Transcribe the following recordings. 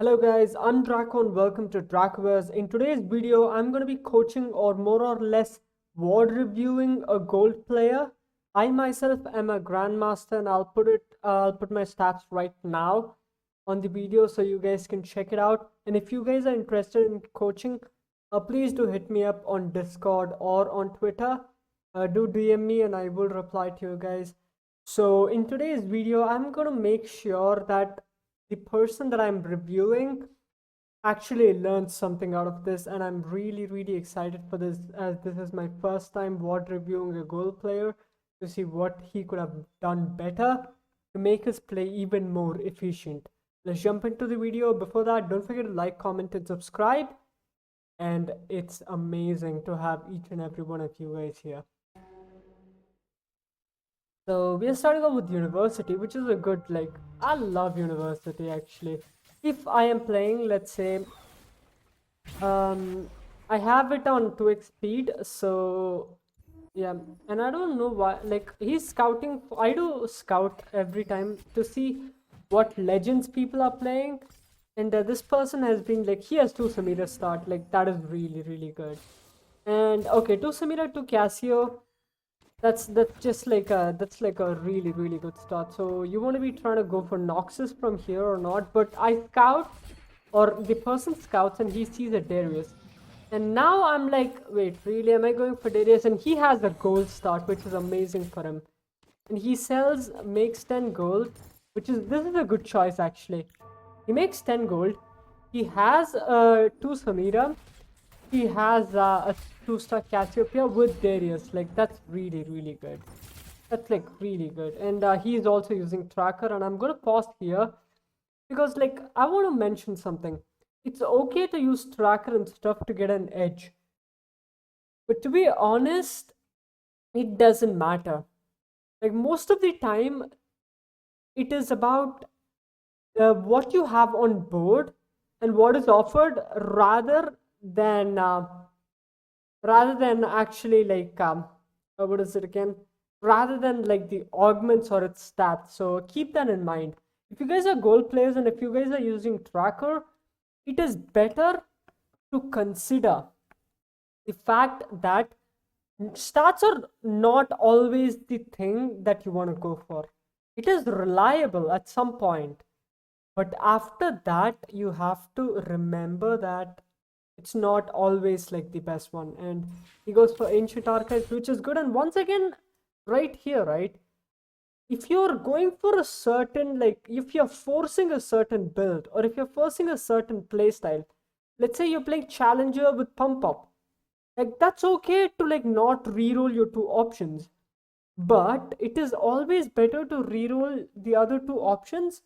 Hello guys, I'm Draco and welcome to Dracoverse. In today's video, I'm going to be coaching or more or less ward reviewing a gold player. I myself am a grandmaster and I'll put my stats right now on the video so you guys can check it out. And if you guys are interested in coaching, please do hit me up on Discord or on Twitter. Do DM me and I will reply to you guys. So in today's video, I'm going to make sure that the person that I'm reviewing actually learns something out of this, and I'm really excited for this, as this is my first time ward reviewing a goal player to see what he could have done better to make his play even more efficient. Let's jump into the video. Before that, don't forget to like, comment, and subscribe. And it's amazing to have each and every one of you guys here. So we are starting off with university, which is a good, I love university actually. If I am playing, let's say, I have it on 2x speed, so yeah, and I don't know why, he's scouting. I do scout every time to see what legends people are playing, and this person has been he has 2 Samira start, that is really good. And okay, 2 Samira, 2 Casio. That's just like a really good start. So you want to be trying to go for Noxus from here or not, but I scout, or the person scouts and he sees a Darius, and now I'm like, wait, really, am I going for Darius? And he has a gold start, which is amazing for him, and he makes 10 gold, this is a good choice actually. He makes 10 gold. He has 2 Samira. He has a 2-star Cassiopeia with Darius. That's really good. That's really good. And he's also using Tracker. And I'm gonna pause here because I want to mention something. It's okay to use Tracker and stuff to get an edge, but to be honest, it doesn't matter. Most of the time, it is about what you have on board and what is offered rather than actually what is it again, rather than the augments or its stats. So keep that in mind. If you guys are goal players and if you guys are using Tracker, it is better to consider the fact that stats are not always the thing that you want to go for. It is reliable at some point, but after that you have to remember that it's not always the best one. And he goes for Ancient Archives, which is good. And once again, right here, right, if you're going for a certain, if you're forcing a certain build, or if you're forcing a certain playstyle, let's say you're playing Challenger with Pump Up, that's okay to not reroll your 2 options, but it is always better to reroll the other 2 options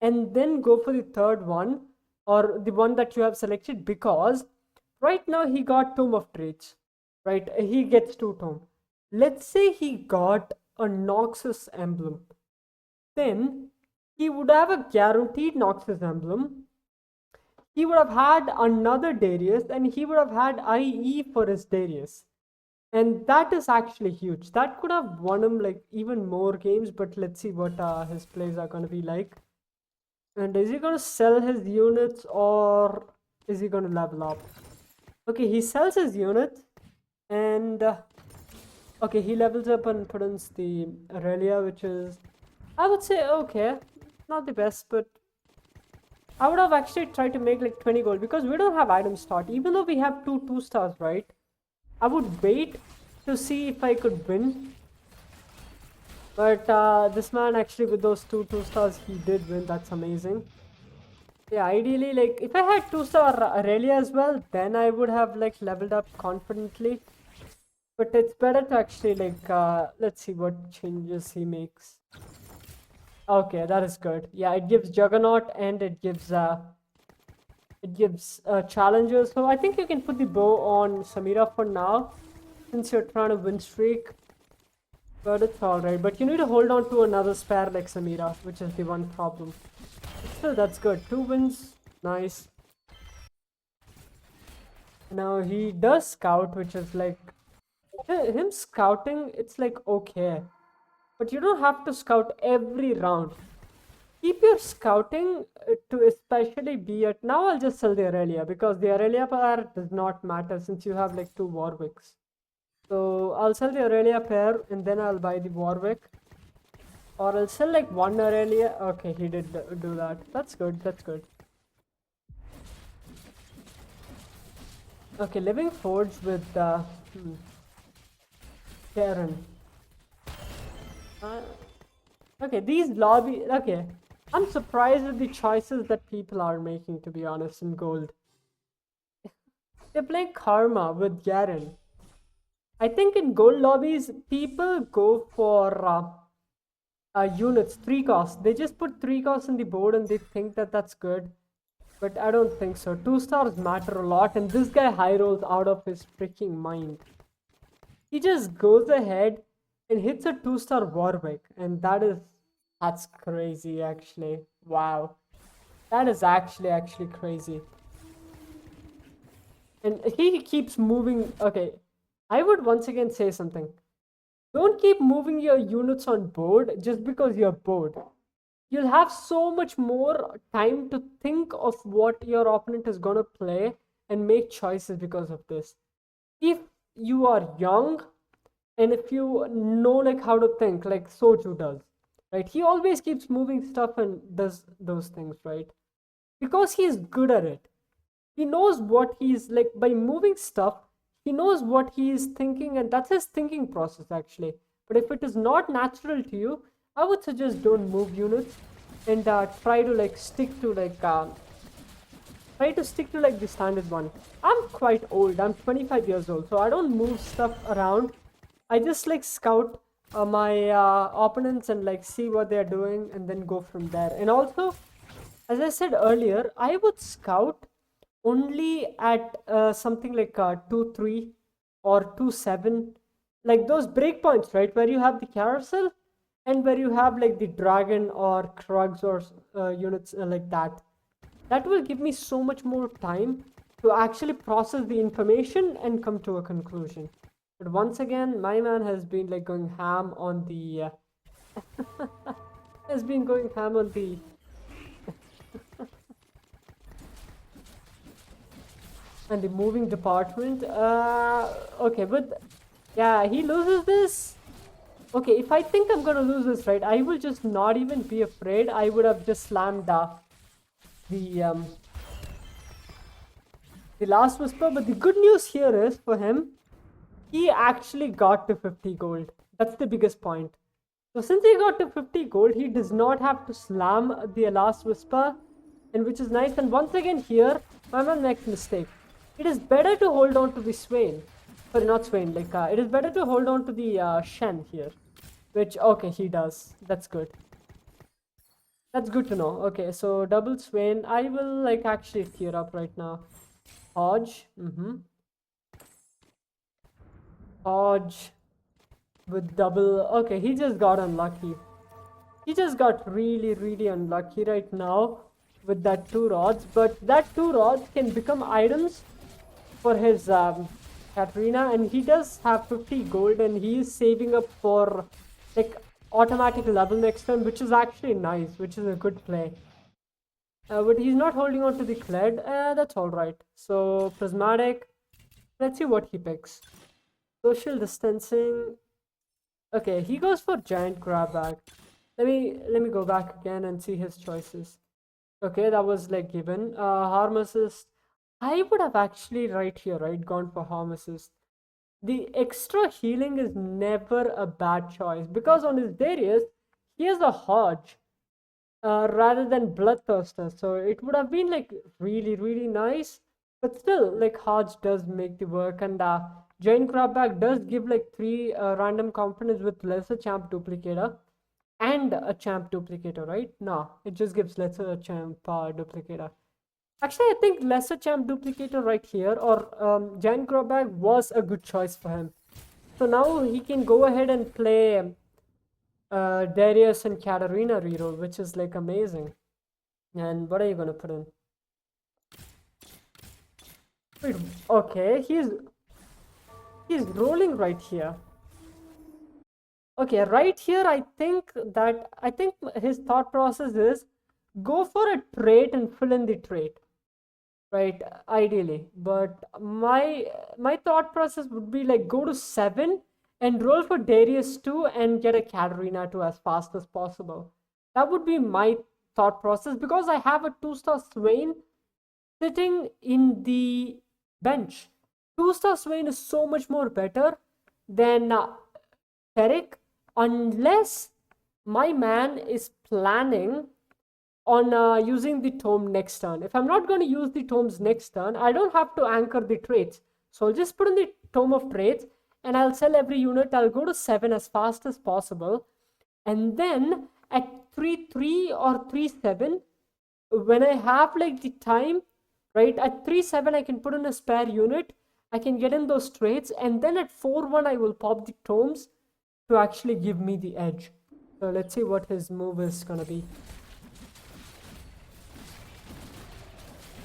and then go for the third one, or the one that you have selected, because right now he got Tome of Traits, right? He gets 2 Tome. Let's say he got a Noxus emblem, then he would have a guaranteed Noxus emblem. He would have had another Darius, and he would have had IE for his Darius, and that is actually huge. That could have won him even more games, but let's see what his plays are going to be like. And is he going to sell his units or is he going to level up? Okay, he sells his unit, and okay, he levels up and puts in the Aurelia, which is, I would say, okay, not the best, but I would have actually tried to make 20 gold, because we don't have item start, even though we have 2 stars, right? I would wait to see if I could win. But this man actually, with those 2 stars, he did win. That's amazing. Yeah, ideally, if I had 2-star Aurelia as well, then I would have leveled up confidently. But it's better to actually let's see what changes he makes. Okay, that is good. Yeah, it gives Juggernaut and it gives Challengers. So I think you can put the bow on Samira for now, since you're trying to win streak. But it's alright. But you need to hold on to another spare like Samira, which is the one problem. Still, that's good. 2 wins. Nice. Now he does scout, which is him scouting, it's okay. But you don't have to scout every round. keep your scouting to especially be at. Now I'll just sell the Aurelia because the Aurelia pair does not matter since you have like 2 Warwicks. So I'll sell the Aurelia pair and then I'll buy the Warwick. Or I'll sell like 1 Aurelia. Okay, he did do that. That's good, that's good. Okay, Living Forge with Karen. Okay, these lobby. Okay, I'm surprised at the choices that people are making, to be honest, in gold. They're playing Karma with Garen. I think in gold lobbies, people go for units, 3 costs. They just put 3 costs on the board and they think that that's good. But I don't think so. 2 stars matter a lot, and this guy high rolls out of his freaking mind. He just goes ahead and hits a 2-star Warwick, and that's crazy actually. Wow. That is actually crazy. And he keeps moving. Okay, I would once again say something. Don't keep moving your units on board just because you're bored. You'll have so much more time to think of what your opponent is going to play and make choices because of this. If you are young and if you know like how to think like Soju does, right? He always keeps moving stuff and does those things, right? Because he's good at it. He knows what he's like by moving stuff. He knows what he is thinking, and that's his thinking process actually. But if it is not natural to you, I would suggest don't move units and try to like stick to like the standard one. I'm quite old. I'm 25 years old, so I don't move stuff around. I just like scout my opponents and like see what they're doing and then go from there. And also, as I said earlier, I would scout only at something like 2-3 or 2-7, like those breakpoints, right, where you have the carousel and where you have like the dragon or Krugs or units like that. That will give me so much more time to actually process the information and come to a conclusion. But once again, my man has been like going ham on the has been going ham on the and the moving department. Okay, but yeah, he loses this. Okay, if I think I'm gonna lose this, right, I will just not even be afraid. I would have just slammed the last whisper. But the good news here is for him, he actually got to 50 gold. That's the biggest point. So since he got to 50 gold, he does not have to slam the last whisper, and which is nice. And once again here, my man makes a mistake. It is better to hold on to the Swain. Sorry, not Swain. Like it is better to hold on to the Shen here, which okay he does. That's good. That's good to know. Okay, so double Swain. I will like actually tear up right now. Hodge. Hodge with double. Okay, he just got unlucky. He just got really unlucky right now with that 2 rods. But that 2 rods can become items for his Katarina, and he does have 50 gold, and he is saving up for like automatic level next turn, which is actually nice, which is a good play. But he's not holding on to the Kled. That's alright. So prismatic. Let's see what he picks. Social distancing. Okay, he goes for giant grab bag. Let me go back again and see his choices. Okay, that was like given. Harm assist. I would have actually right here, right, gone for harm assist. The extra healing is never a bad choice because on his Darius, he has a Hodge rather than Bloodthirster. So it would have been like really nice. But still, like Hodge does make the work, and Giant Crabback does give like 3 random components with lesser champ duplicator and a champ duplicator, right? No, it just gives lesser champ duplicator. Actually, I think lesser champ duplicator right here or Giant Crabback was a good choice for him. So now he can go ahead and play Darius and Katarina reroll, which is like amazing. And what are you gonna put in? Wait, okay, he's rolling right here. Okay, right here I think his thought process is go for a trait and fill in the trait, right? Ideally. But my thought process would be like go to 7 and roll for Darius 2 and get a Katarina 2 as fast as possible. That would be my thought process because I have a 2-star Swain sitting in the bench. 2-star Swain is so much more better than Ferric, unless my man is planning on using the tome next turn. If I'm not going to use the tomes next turn, I don't have to anchor the traits. So I'll just put in the tome of traits and I'll sell every unit. I'll go to 7 as fast as possible. And then at 3-3 or 3-7, when I have like the time, right, at 3-7 I can put in a spare unit. I can get in those traits, and then at 4-1 I will pop the tomes to actually give me the edge. So let's see what his move is gonna be.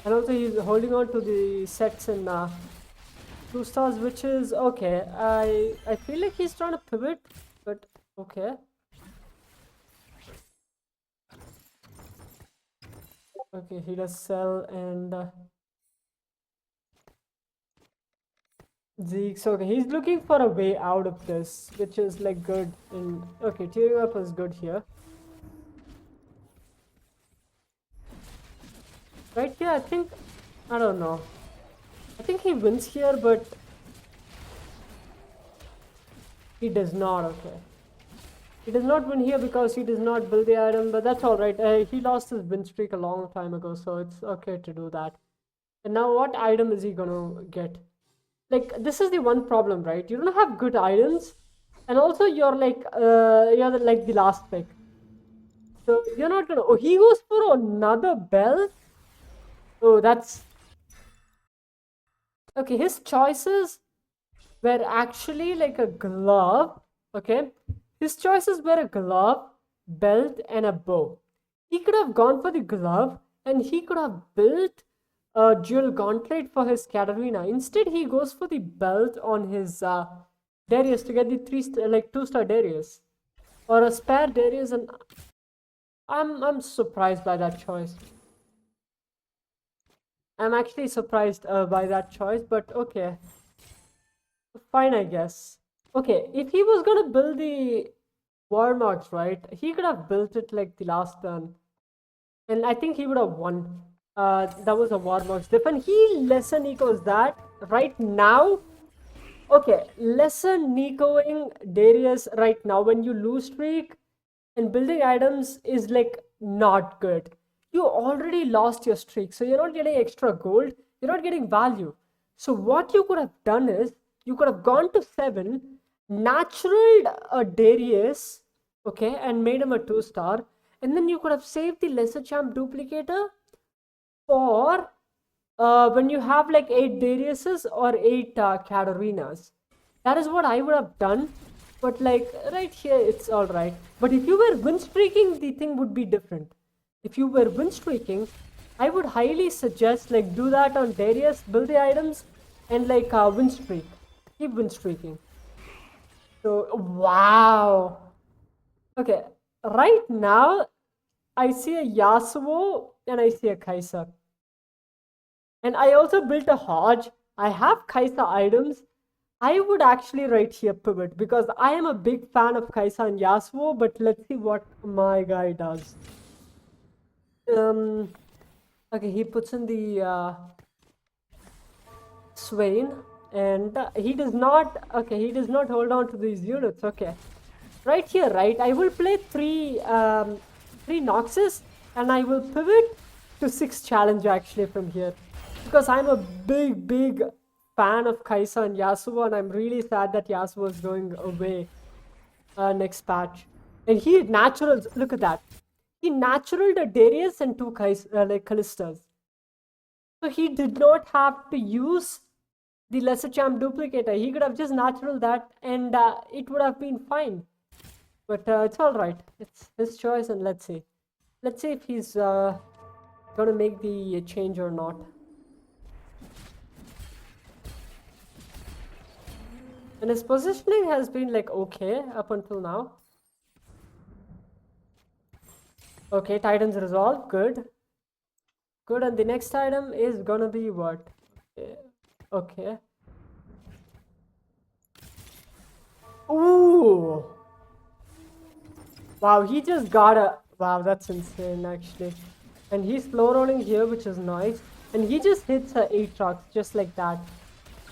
And also he's holding on to the sets in 2 stars, which is okay. I feel like he's trying to pivot, but okay. Okay, he does sell and Zeke. So okay, he's looking for a way out of this, which is like good. And okay, tearing up is good here. Right here, I think, I don't know. I think he wins here, but he does not. Okay, he does not win here because he does not build the item, but that's all right. He lost his win streak a long time ago, so it's okay to do that. And now, what item is he gonna get? Like, this is the one problem, right? You don't have good items, and also you're like like the last pick, so you're not gonna. Oh, he goes for another belt. Oh, that's okay. His choices were actually like a glove. Okay, his choices were a glove, belt, and a bow. He could have gone for the glove, and he could have built a dual gauntlet for his Katarina. Instead, he goes for the belt on his Darius to get the 2-star Darius or a spare Darius, and I'm surprised by that choice. I'm actually surprised by that choice, but okay, fine, I guess. Okay, if he was gonna build the war marks, right, he could have built it like the last turn, and I think he would have won. That was a war marks diff, and he lesser Nico's that right now. Okay, lesser Nicoing Darius right now when you lose streak and building items is like not good. You already lost your streak, so you're not getting extra gold, you're not getting value. So what you could have done is you could have gone to 7, naturaled a Darius, okay, and made him a 2-star, and then you could have saved the lesser champ duplicator for when you have like 8 Dariuses or 8 Katarinas. That is what I would have done. But like right here, it's all right. But if you were win streaking, the thing would be different. If you were win streaking, I would highly suggest like do that on Darius, build the items, and like win streak. Keep win streaking. So wow. Okay, right now I see a Yasuo and I see a Kai'Sa. And I also built a Hodge. I have Kai'Sa items. I would actually right here pivot because I am a big fan of Kai'Sa and Yasuo, but let's see what my guy does. Okay, he puts in the Swain, and he does not. Okay, he does not hold on to these units. Okay, right here, right. I will play three Noxus, and I will pivot to 6 challenge actually from here because I'm a big fan of Kai'Sa and Yasuo, and I'm really sad that Yasuo is going away next patch. And he naturals. Look at that. He naturaled a Darius and 2 like Callistas. So he did not have to use the lesser champ duplicator. He could have just natural that, and it would have been fine. But it's all right. It's his choice, and let's see. Let's see if he's gonna make the change or not. And his positioning has been like okay up until now. Okay, Titans resolve. Good. Good. And the next item is gonna be what? Okay. Ooh. Wow, he just got a. Wow, that's insane actually. And he's slow rolling here, which is nice. And he just hits a 8 rocks just like that.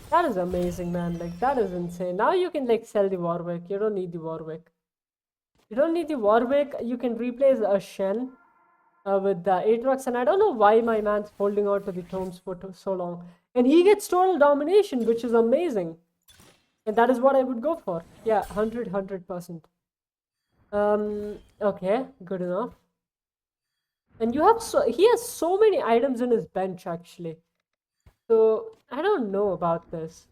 That is amazing, man. Like, that is insane. Now you can, like, sell the Warwick. You don't need the Warwick. You don't need the Warwick. You can replace a Shen with the 8 rocks. And I don't know why my man's holding on to the tomes for so long. And he gets total domination, which is amazing. And that is what I would go for. Yeah, 100%. Okay, good enough. And he has so many items in his bench actually. So I don't know about this.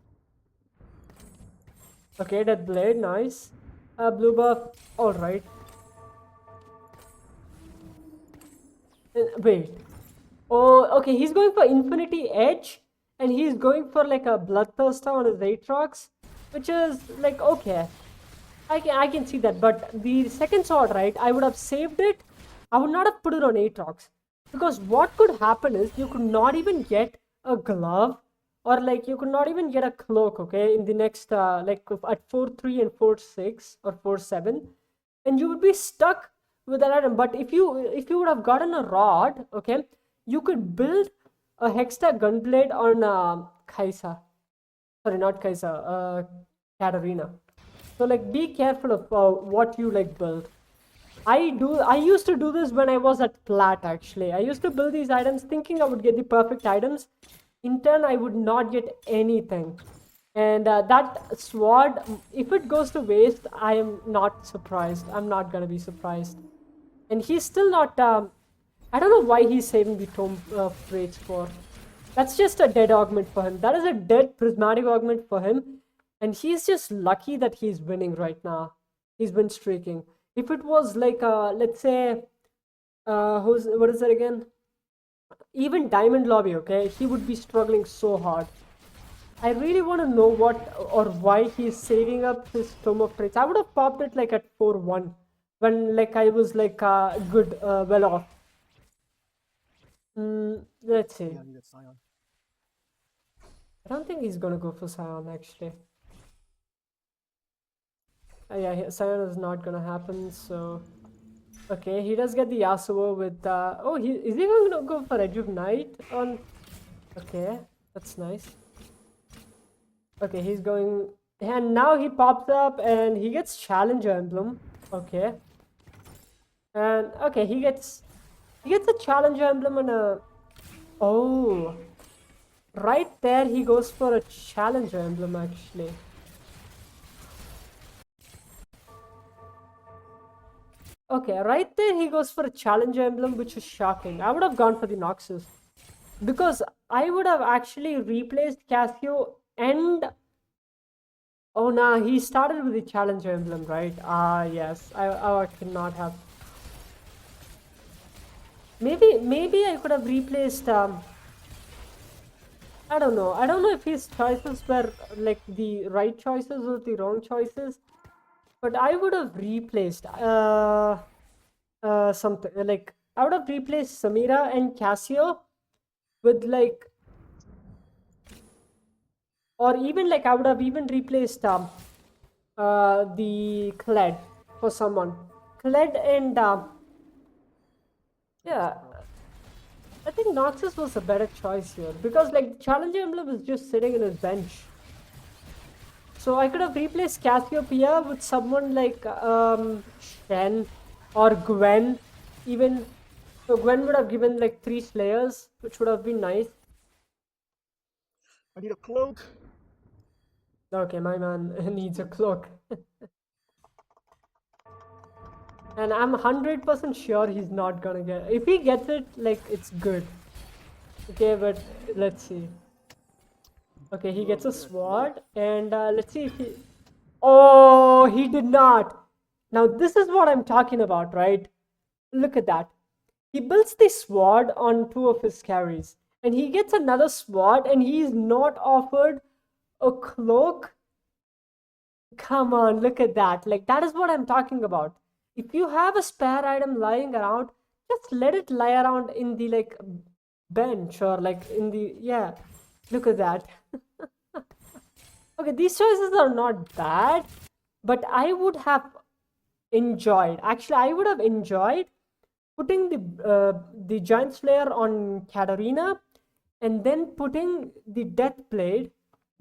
Okay, that blade, nice. Blue buff, alright. Wait. Oh, okay, he's going for Infinity Edge. And he's going for like a Bloodthirster on his Aatrox. Which is like, okay. I can see that. But the second sword, right, I would have saved it. I would not have put it on Aatrox. Because what could happen is you could not even get a glove. Or like you could not even get a cloak, okay, in the next, like at 4-3 and 4-6 or 4-7. And you would be stuck with that item. But if you would have gotten a rod, okay, you could build a Hextech Gunblade on Kaisa. Sorry, not Kaisa, Katarina. So like be careful of what you like build. I used to do this when I was at Plat actually. I used to build these items thinking I would get the perfect items. In turn, I would not get anything. And that sword, if it goes to waste, I am not surprised. I'm not gonna be surprised. And he's still not. I don't know why he's saving the Tome of Traits for. That's just a dead augment for him. That is a dead prismatic augment for him. And he's just lucky that he's winning right now. He's been streaking. If it was like, let's say, what is that again? Even Diamond Lobby, okay, he would be struggling so hard. I really want to know what or why he's saving up his Tome of Traits. I would have popped it like at 4-1 when like I was like good, well off. Let's see. Yeah, I need a Scion. I don't think he's gonna go for Scion actually. Yeah, Scion is not gonna happen. So, okay, he does get the Yasuo with. Oh, is he gonna go for Edge of Night on? Okay, that's nice. Okay, he's going, and now he pops up and he gets Challenger Emblem. Okay, and okay, he gets a Challenger Emblem and a. Oh, right there he goes for a Challenger Emblem actually. Okay, right there he goes for a Challenger Emblem, which is shocking. I would have gone for the Noxus. Because I would have actually replaced Casio and... Oh, nah, he started with the Challenger Emblem, right? Ah, yes. I cannot have... Maybe I could have replaced... I don't know. I don't know if his choices were like the right choices or the wrong choices. But I would have replaced something like I would have replaced Samira and Casio with like, or even like I would have even replaced the Kled for someone. Kled and yeah, I think Noxus was a better choice here because like Challenger Emblem is just sitting in his bench. So I could have replaced Cassiopeia with someone like Shen or Gwen even. So Gwen would have given like 3 Slayers, which would have been nice. I need a cloak. Okay, my man needs a cloak. And I'm 100% sure he's not gonna get it. If he gets it, like, it's good. Okay, but let's see. Okay, he gets a sword, and let's see if he... Oh, he did not! Now, this is what I'm talking about, right? Look at that. He builds the sword on 2 of his carries, and he gets another sword, and he's not offered a cloak. Come on, look at that. Like, that is what I'm talking about. If you have a spare item lying around, just let it lie around in the like bench or like in the, yeah, look at that. Okay, these choices are not bad, but I would have enjoyed, actually I would have enjoyed putting the Giant Slayer on Katarina and then putting the Deathblade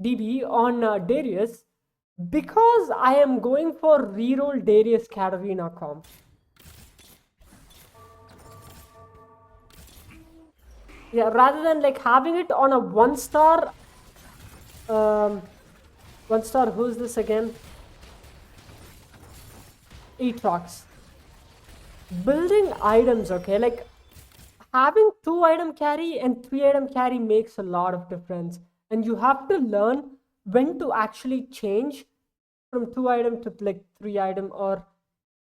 DB on Darius, because I am going for reroll Darius Katarina comp. Yeah, rather than like having it on a 1-star. Um, 1-star, who's this again? Aatrox. Building items, okay? Like having 2-item carry and 3-item carry makes a lot of difference. And you have to learn when to actually change from 2-item to like 3-item, or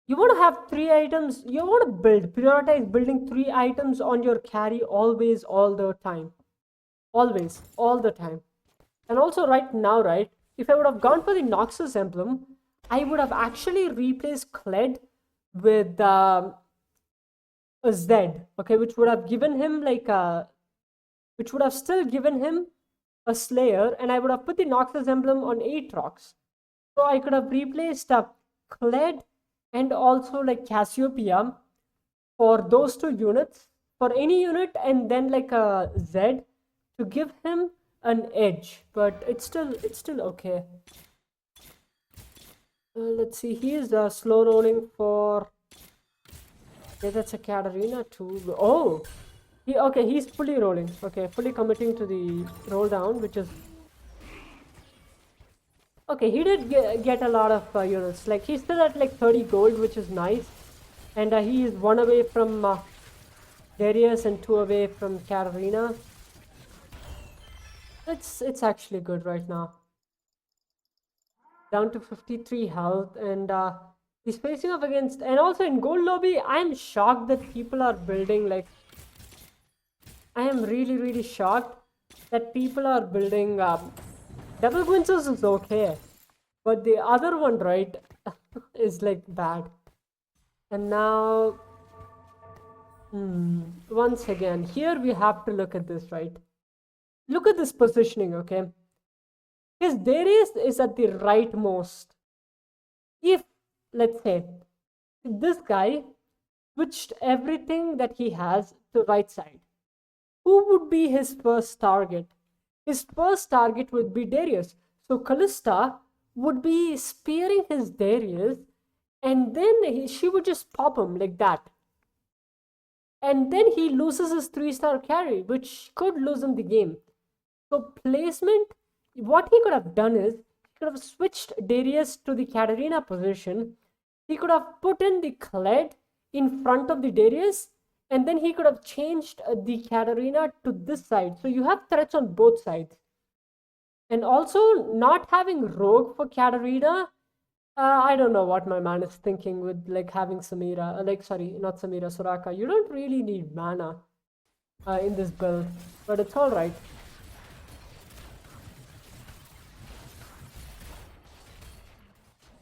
you want to have 3 items, you want to prioritize building 3 items on your carry always, all the time. Always, all the time. And also right now, right, if I would have gone for the Noxus emblem, I would have actually replaced Kled with a Zed, okay, which would have given him like a, which would have still given him a Slayer, and I would have put the Noxus emblem on Aatrox. So I could have replaced Kled and also like Cassiopeia for those 2 units, for any unit, and then like a Zed to give him an edge. But it's still okay. Let's see, he is slow rolling for, okay, that's a Katarina too. Oh, he's fully rolling, okay, fully committing to the roll down, which is okay. He did get a lot of units, like he's still at like 30 gold, which is nice, and he is 1 away from Darius and 2 away from Katarina. It's actually good right now. Down to 53 health, and he's facing up against, and also in gold lobby, I'm shocked that people are building like, I am really shocked that people are building double Quinces is okay, but the other one, right, is like bad. And now once again, here we have to look at this, right? Look at this positioning, okay? His Darius is at the rightmost. If, let's say, this guy switched everything that he has to right side, who would be his first target? His first target would be Darius. So Callista would be spearing his Darius, and then she would just pop him like that. And then he loses his 3-star carry, which could lose him the game. So placement, what he could have done is, he could have switched Darius to the Katarina position. He could have put in the Kled in front of the Darius, and then he could have changed the Katarina to this side. So you have threats on both sides. And also, not having Rogue for Katarina, I don't know what my man is thinking with like having Samira, like sorry, not Samira, Soraka. You don't really need mana in this build, but it's all right.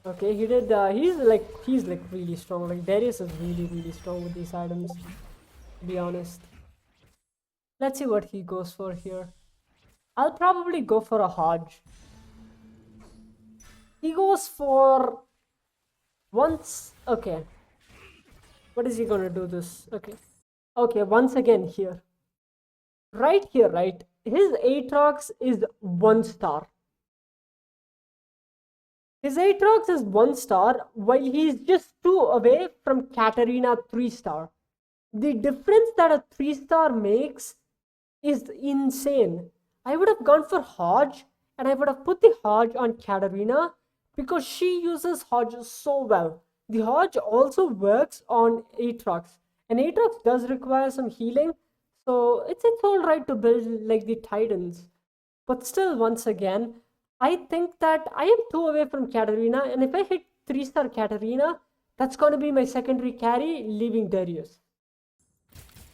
Okay, he did. He's like really strong. Like Darius is really strong with these items, to be honest. Let's see what he goes for here. I'll probably go for a Hodge. He goes for once. Okay. What is he gonna do this? Okay. Okay, once again here. Right here, right? His Aatrox is 1-star. His Aatrox is 1-star, while he's just 2 away from Katarina 3-star. The difference that a 3-star makes is insane. I would have gone for Hodge, and I would have put the Hodge on Katarina because she uses Hodge so well. The Hodge also works on Aatrox, and Aatrox does require some healing, so it's alright to build like the Titans. But still, once again, I think that I am 2 away from Katarina, and if I hit 3-star Katarina, that's gonna be my secondary carry, leaving Darius.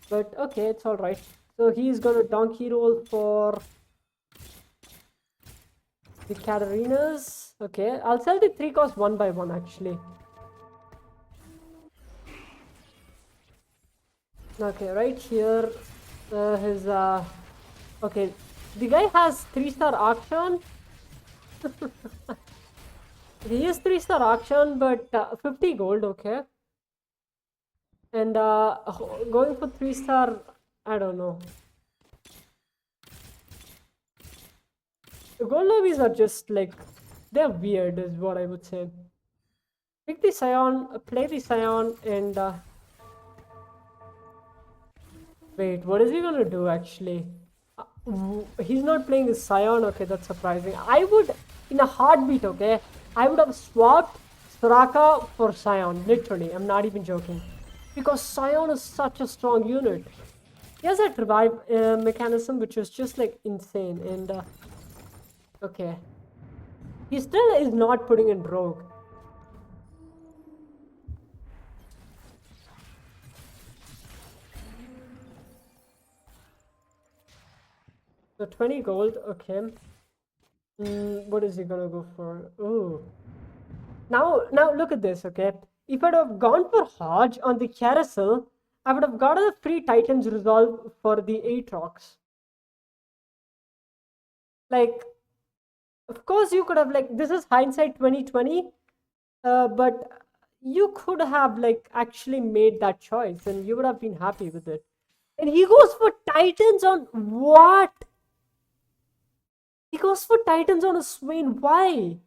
But okay, it's alright. So he's gonna donkey roll for the Katarinas. Okay, I'll sell the 3 cost 1 by 1 actually. Okay, right here, his okay, the guy has 3-star auction. He is 3-star auction, but 50 gold. Okay, and going for 3-star, I don't know. The gold lobbies are just like, they're weird, is what I would say. Pick the Scion, play the Scion, and wait, what is he gonna do actually? He's not playing his Scion. Okay, that's surprising. I would, in a heartbeat, okay, I would have swapped Soraka for Scion. Literally, I'm not even joking, because Scion is such a strong unit. He has that revive mechanism, which is just like insane. And okay, he still is not putting in Rogue. So 20 gold. Okay. What is he gonna go for? Oh. Now look at this, okay? If I'd have gone for Hodge on the carousel, I would have gotten a free Titans resolve for the Aatrox. Like, of course you could have, like, this is hindsight 2020, but you could have like actually made that choice and you would have been happy with it. And he goes for Titans on what? He goes for Titans on a Swain. Why?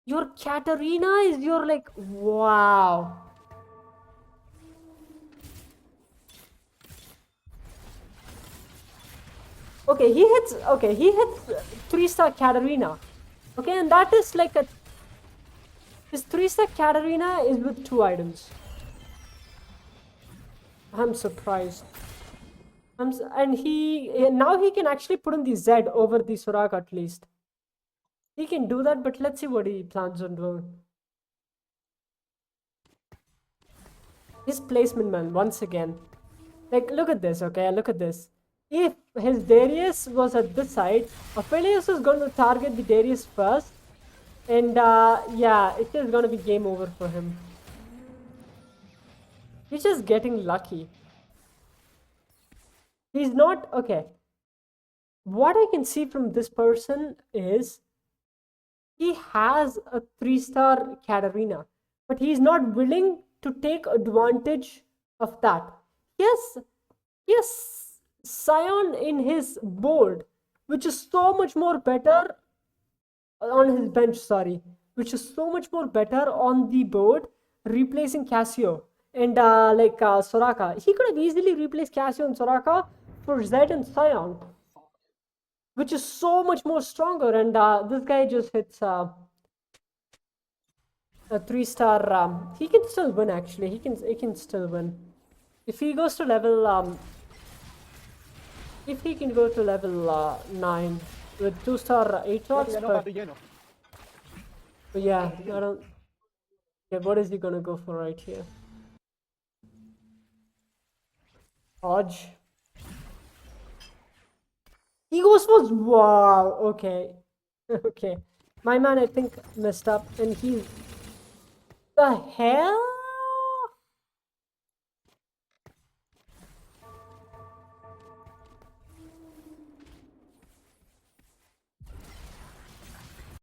Your Katarina is your like, wow. Okay, he hits 3-star Katarina. Okay, and that is like a, his 3-star Katarina is with 2 items. I'm surprised. And now he can actually put in the Z over the Soraka at least. He can do that, but let's see what he plans on doing. His placement, man, once again. Like, look at this, okay? Look at this. If his Darius was at this side, Aphelios is going to target the Darius first. And yeah, it is going to be game over for him. He's just getting lucky. He's not, okay. What I can see from this person is he has a 3-star Katarina, but he's not willing to take advantage of that. Yes, Scion in his board, which is so much more better on his bench, sorry, which is so much more better on the board, replacing Casio and Soraka. He could have easily replaced Casio and Soraka for Zed and Scion, which is so much more stronger. And this guy just hits a 3-star. He can still win. Actually, he can still win if he goes to level. If he can go to level 9 with 2-star Aatrox. But yeah, I don't. Yeah, what is he gonna go for right here? Hodge. He goes for, wow. Okay, okay. My man, I think, messed up, and he. The hell?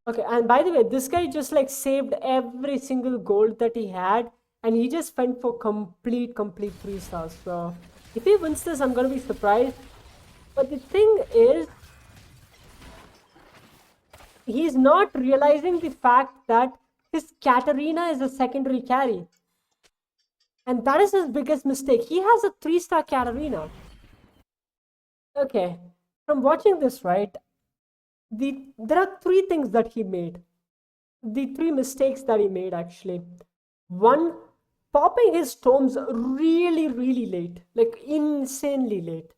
Okay, and by the way, this guy just like saved every single gold that he had, and he just went for complete 3-stars. So if he wins this, I'm gonna be surprised. But the thing is, he's not realizing the fact that his Katarina is a secondary carry. And that is his biggest mistake. He has a 3-star Katarina. Okay, from watching this, right, there are 3 things that he made. The 3 mistakes that he made, actually. One, popping his tomes really late, like insanely late.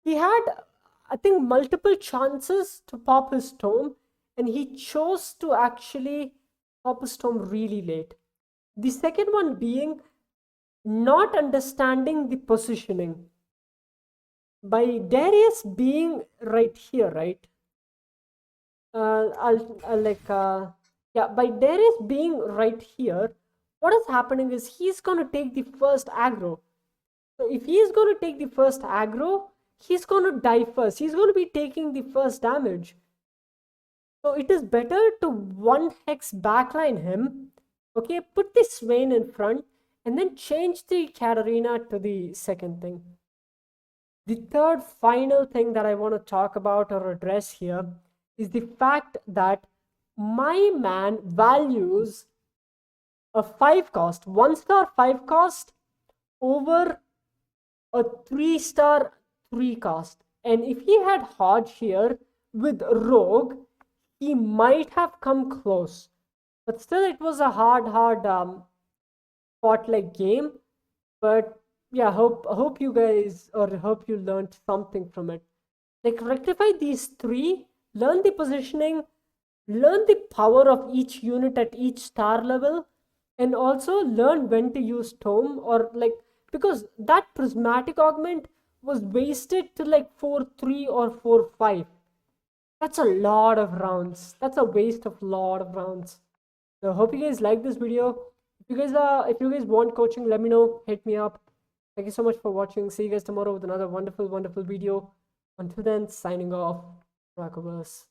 He had, I think, multiple chances to pop his tome, and he chose to actually pop his tome really late. The second one being not understanding the positioning. By Darius being right here, right? I'll like, yeah, by Darius being right here, what is happening is he's going to take the first aggro. So if he's going to take the first aggro, he's going to die first. He's going to be taking the first damage. So it is better to 1 hex backline him. Okay, put the Swain in front and then change the Katarina to the second thing. The third final thing that I want to talk about or address here is the fact that my man values a 5 cost, 1-star 5 cost over a 3-star 3 cost. And if he had Hodge here with Rogue, he might have come close. But still, it was a hard fought-like game. But yeah, hope you guys, or hope you learned something from it. Like, rectify these 3, learn the positioning, learn the power of each unit at each star level, and also learn when to use Tome, or like, because that prismatic augment was wasted to like 4-3 or 4-5. That's a lot of rounds. That's a waste of lot of rounds. So hope you guys like this video. If you guys want coaching, let me know. Hit me up. Thank you so much for watching. See you guys tomorrow with another wonderful video. Until then, signing off. Dracoverse.